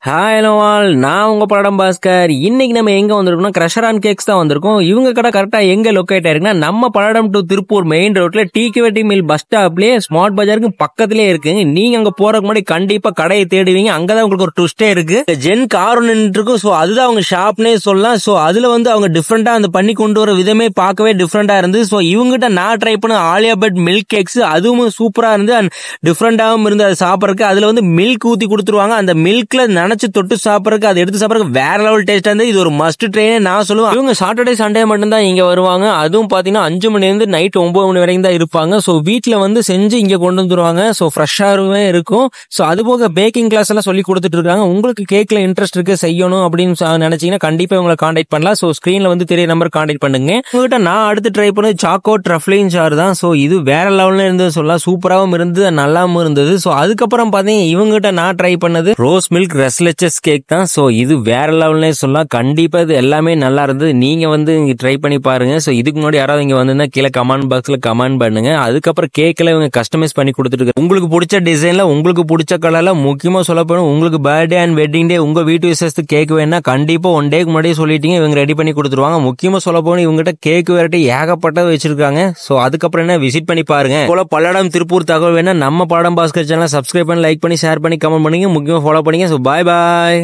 Hi hello all, நான் உங்க படம் பாஸ்கர். இன்னைக்கு நம்ம எங்க வந்திருக்கோம்னா கிரஷர் அண்ட் கேக்ஸ் தான் வந்திருக்கோம். இவங்க கடை கரெக்டா எங்க லொக்கேட் ஆயிருக்குன்னா நம்ம பல்லடம் டு திருப்பூர் மெயின் ரோட்ல டிகேடி மில் பஸ் ஸ்டாப்லயே ஸ்மார்ட் பஜாருக்கு பக்கத்திலே இருக்குங்க. நீங்க அங்க போறதுக்கு முன்னாடி கண்டிப்பா கடையை தேடுவீங்க. அங்கதான் உங்களுக்கு ஒரு ட்விஸ்டே இருக்கு. ஜென் கார் இருக்கும். சோ அதுதான் அவங்க ஷாப்னே சொல்லலாம். சோ அதுல வந்து அவங்க டிஃப்ரெண்டா அந்த பண்ணி கொண்டு வர விதமே பார்க்கவே டிஃப்ரெண்டா இருந்து. சோ இவங்ககிட்ட நான் ட்ரை பண்ண ஆலியா பட் மில்க் கேக்ஸ் அதுவும் சூப்பரா இருந்து அண்ட் டிஃப்ரெண்டாவும் இருந்து அதை சாப்பிடறதுக்கு. அதுல வந்து மில்க் ஊத்தி கொடுத்துருவாங்க. அந்த மில்க்ல நினைச்சு தொட்டு சாப்பிடறதுக்கு அதை எடுத்து சாப்பிடறதுக்கு வேற லெவல் டேஸ்டா இருந்து இது ஒரு மஸ்ட் ட்ரைனே நான் சொல்லுவேன். இவங்க சாட்டர்டே சண்டே மட்டும் தான் இங்க வருவாங்க. அதுவும் பாத்தீங்கன்னா 5 மணில இருந்து நைட் 9 மணி வரைக்கும் தான் இருப்பாங்க. சோ வீட்டுல வந்து செஞ்சு இங்க கொண்டு வந்துருவாங்க. சோ ஃப்ரெஷ்ஷாவே இருக்கும். சோ அது போக பேக்கிங் கிளாஸ் எல்லாம் சொல்லி கொடுத்துட்டு இருக்காங்க. உங்களுக்கு கேக்ல இன்ட்ரெஸ்ட் இருக்கு செய்யணும் அப்படின்னு நினைச்சீங்கன்னா கண்டிப்பா உங்களை கான்டாக்ட் பண்ணலாம். சோ ஸ்கிரீன்ல வந்து தெரிய நம்பர் கான்டாக்ட் பண்ணுங்க. உங்ககிட்ட நான் அடுத்து ட்ரை பண்ணது சாக்கோ ட்ரஃப்லின் சார் தான். சோ இது வேற லெவல்ல இருந்து சொல்லலாம். சூப்பராகவும் இருந்தது, நல்லாவும் இருந்தது. சோ அதுக்கப்புறம் பாத்தீங்கன்னா இவங்ககிட்ட நான் ட்ரை பண்ணது ரோஸ் மில்க் ரெஸ்லெச்சஸ் கேக் தான். சோ இது வேற லெவல்னே சொல்லலாம். கண்டிப்பா இது எல்லாமே நல்லா இருந்தது. நீங்க வந்து இங்க ட்ரை பண்ணி பாருங்க. சோ இதுக்கு முன்னாடி யாராவது இங்க வந்திருந்தா கீழே கமெண்ட் பாக்ஸ்ல கமெண்ட் பண்ணுங்க. அதுக்கப்புறம் கேக்ல இவங்க கஸ்டமைஸ் பண்ணி கொடுத்துட்டு உங்களுக்கு பிடிச்ச டிசைன்ல உங்களுக்கு பிடிச்ச கலர்ல முக்கியமா சொல்ல போனா உங்களுக்கு பர்த்டே அண்ட் வெட்டிங் டே உங்க வீட்டு விசேஷத்துக்கு கேக் வேணா கண்டிப்பா 1 டேக்கு முன்னாடியே சொல்லிட்டீங்க இவங்க ரெடி பண்ணி கொடுத்துருவாங்க. முக்கியமா சொல்ல போனா இவங்ககிட்ட கேக் வெரைட்டி ஏகப்பட்டது வச்சிருக்காங்க. சோ அதுக்கப்புறம் என்ன விசிட் பண்ணி பாருங்க. போல பல்லடம் திருப்பூர் தகவல் வேணா நம்ம படம் பாஸ்கர் சேனல் சப்ஸ்கிரைப் பண்ணி லைக் பண்ணி ஷேர் பண்ணி கமெண்ட் பண்ணுங்க. முக்கியமா ஃபாலோ பண்ணுங்க. சோ பாய் பாய்.